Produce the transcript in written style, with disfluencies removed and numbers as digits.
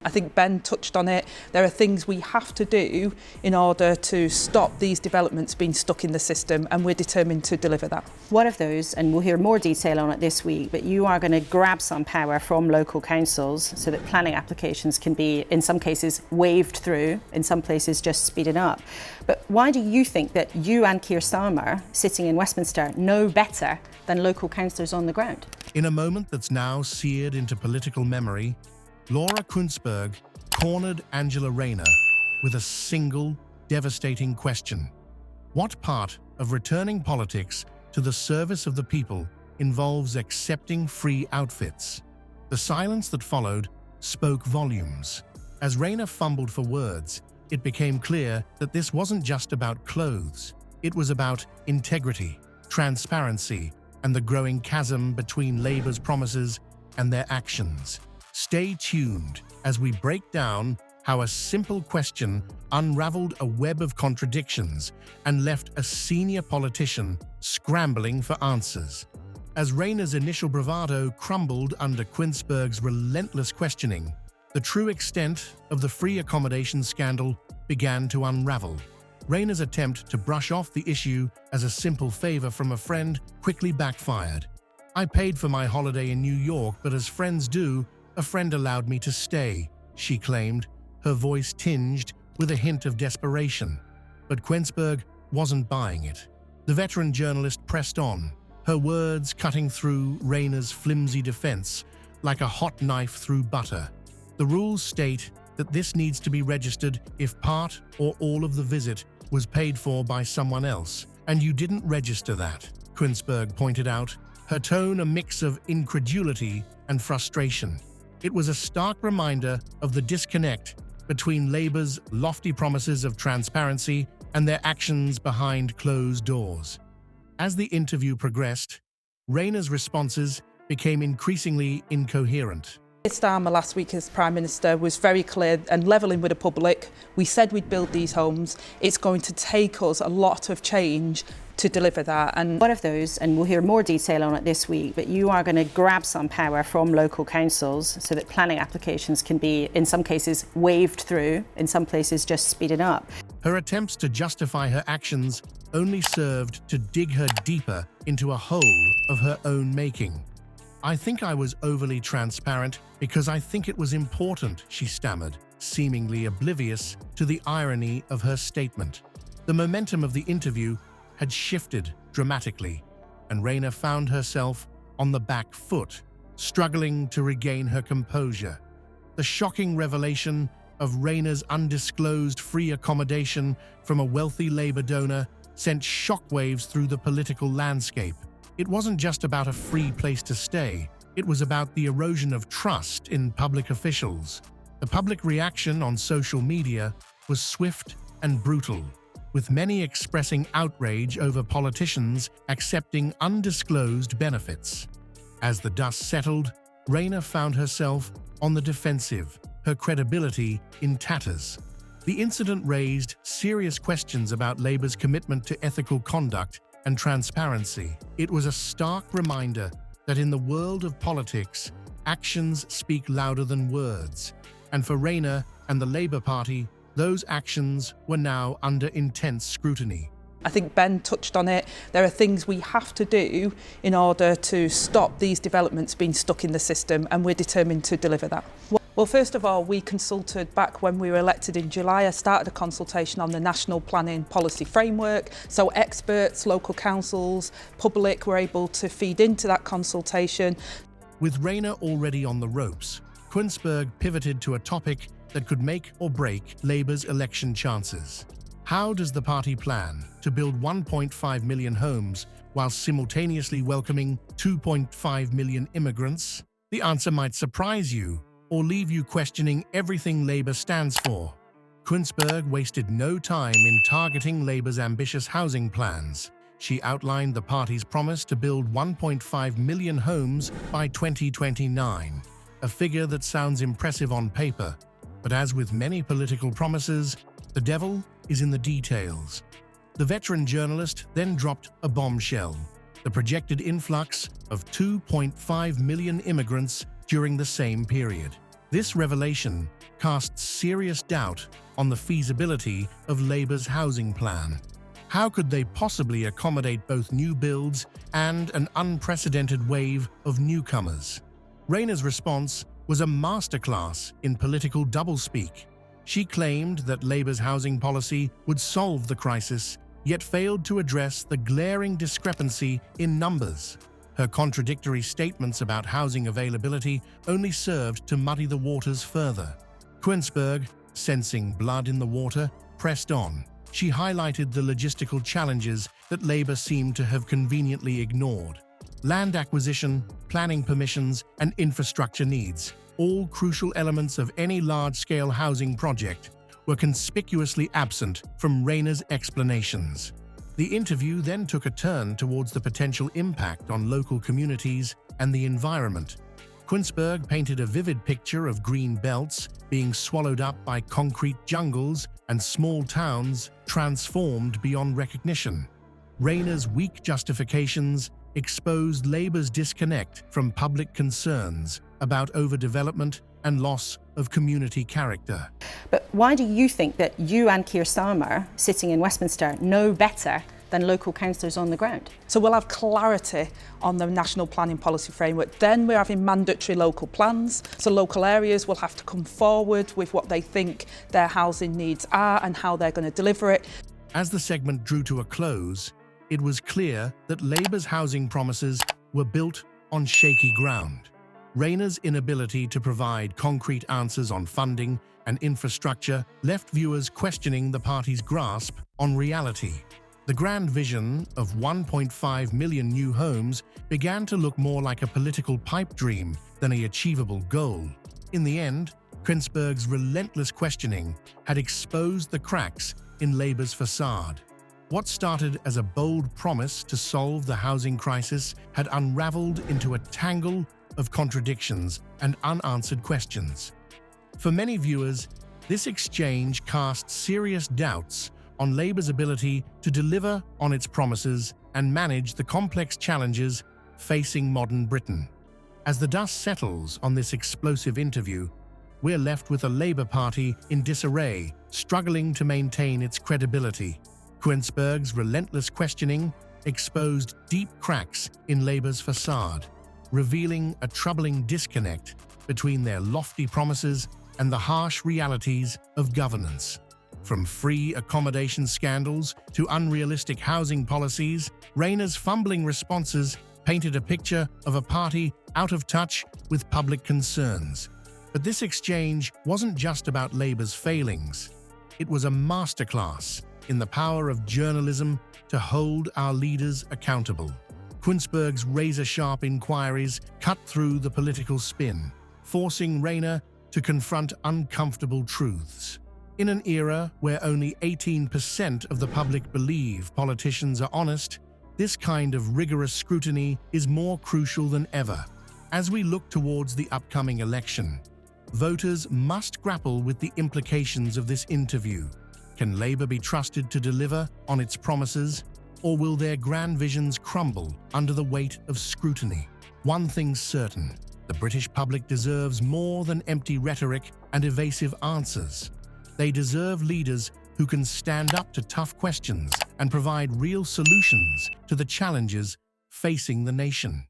I think Ben touched on it. There are things we have to do in order to stop these developments being stuck in the system, and we're determined to deliver that. One of those, and we'll hear more detail on it this week, but you are going to grab some power from local councils so that planning applications can be, in some cases, waved through, in some places just speeded up. But why do you think that you and Keir Starmer, sitting in Westminster, know better than local councillors on the ground? In a moment that's now seared into political memory, Laura Kuenssberg cornered Angela Rayner with a single, devastating question. What part of returning politics to the service of the people involves accepting free outfits? The silence that followed spoke volumes. As Rayner fumbled for words, it became clear that this wasn't just about clothes. It was about integrity, transparency, and the growing chasm between Labour's promises and their actions. Stay tuned as we break down how a simple question unraveled a web of contradictions and left a senior politician scrambling for answers. As Rayner's initial bravado crumbled under Kuenssberg's relentless questioning, the true extent of the free accommodation scandal began to unravel. Rayner's attempt to brush off the issue as a simple favor from a friend quickly backfired. "I paid for my holiday in New York, but as friends do, a friend allowed me to stay," she claimed, her voice tinged with a hint of desperation. But Kuenssberg wasn't buying it. The veteran journalist pressed on, her words cutting through Rayner's flimsy defense like a hot knife through butter. "The rules state that this needs to be registered if part or all of the visit was paid for by someone else, and you didn't register that," Kuenssberg pointed out, her tone a mix of incredulity and frustration. It was a stark reminder of the disconnect between Labour's lofty promises of transparency and their actions behind closed doors. As the interview progressed, Rayner's responses became increasingly incoherent. Keir Starmer last week as Prime Minister was very clear and levelling with the public. We said we'd build these homes. It's going to take us a lot of change to deliver that. And one of those, and we'll hear more detail on it this week, but you are going to grab some power from local councils so that planning applications can be, in some cases, waved through, in some places just speeded up. Her attempts to justify her actions only served to dig her deeper into a hole of her own making. "I think I was overly transparent because I think it was important," she stammered, seemingly oblivious to the irony of her statement. The momentum of the interview had shifted dramatically, and Rayner found herself on the back foot, struggling to regain her composure. The shocking revelation of Rayner's undisclosed free accommodation from a wealthy Labour donor sent shockwaves through the political landscape. It wasn't just about a free place to stay, it was about the erosion of trust in public officials. The public reaction on social media was swift and brutal, with many expressing outrage over politicians accepting undisclosed benefits. As the dust settled, Rayner found herself on the defensive, her credibility in tatters. The incident raised serious questions about Labour's commitment to ethical conduct and transparency. It was a stark reminder that in the world of politics, actions speak louder than words. And for Rayner and the Labour Party, those actions were now under intense scrutiny. I think Ben touched on it. There are things we have to do in order to stop these developments being stuck in the system, and we're determined to deliver that. Well, first of all, we consulted back when we were elected in July. I started a consultation on the National Planning Policy Framework. So experts, local councils, public were able to feed into that consultation. With Rayner already on the ropes, Kuenssberg pivoted to a topic that could make or break Labour's election chances. How does the party plan to build 1.5 million homes while simultaneously welcoming 2.5 million immigrants? The answer might surprise you or leave you questioning everything Labour stands for. Kuenssberg wasted no time in targeting Labour's ambitious housing plans. She outlined the party's promise to build 1.5 million homes by 2029, a figure that sounds impressive on paper. But as with many political promises, the devil is in the details. The veteran journalist then dropped a bombshell: the projected influx of 2.5 million immigrants during the same period. This revelation casts serious doubt on the feasibility of Labour's housing plan. How could they possibly accommodate both new builds and an unprecedented wave of newcomers? Rayner's response was a masterclass in political doublespeak. She claimed that Labour's housing policy would solve the crisis, yet failed to address the glaring discrepancy in numbers. Her contradictory statements about housing availability only served to muddy the waters further. Kuenssberg, sensing blood in the water, pressed on. She highlighted the logistical challenges that Labour seemed to have conveniently ignored. Land acquisition, planning permissions, and infrastructure needs, all crucial elements of any large-scale housing project, were conspicuously absent from Rayner's explanations. The interview then took a turn towards the potential impact on local communities and the environment. Kuenssberg painted a vivid picture of green belts being swallowed up by concrete jungles and small towns transformed beyond recognition. Rayner's weak justifications exposed Labour's disconnect from public concerns about overdevelopment and loss of community character. But why do you think that you and Keir Starmer, sitting in Westminster, know better than local councillors on the ground? So we'll have clarity on the national planning policy framework. Then we're having mandatory local plans. So local areas will have to come forward with what they think their housing needs are and how they're going to deliver it. As the segment drew to a close, it was clear that Labour's housing promises were built on shaky ground. Rayner's inability to provide concrete answers on funding and infrastructure left viewers questioning the party's grasp on reality. The grand vision of 1.5 million new homes began to look more like a political pipe dream than an achievable goal. In the end, Kuenssberg's relentless questioning had exposed the cracks in Labour's facade. What started as a bold promise to solve the housing crisis had unraveled into a tangle of contradictions and unanswered questions. For many viewers, this exchange cast serious doubts on Labour's ability to deliver on its promises and manage the complex challenges facing modern Britain. As the dust settles on this explosive interview, we're left with a Labour Party in disarray, struggling to maintain its credibility. Kuenssberg's relentless questioning exposed deep cracks in Labour's facade, revealing a troubling disconnect between their lofty promises and the harsh realities of governance. From free accommodation scandals to unrealistic housing policies, Rayner's fumbling responses painted a picture of a party out of touch with public concerns. But this exchange wasn't just about Labour's failings. It was a masterclass in the power of journalism to hold our leaders accountable. Kuenssberg's razor-sharp inquiries cut through the political spin, forcing Rayner to confront uncomfortable truths. In an era where only 18% of the public believe politicians are honest, this kind of rigorous scrutiny is more crucial than ever. As we look towards the upcoming election, voters must grapple with the implications of this interview. Can Labour be trusted to deliver on its promises, or will their grand visions crumble under the weight of scrutiny? One thing's certain: the British public deserves more than empty rhetoric and evasive answers. They deserve leaders who can stand up to tough questions and provide real solutions to the challenges facing the nation.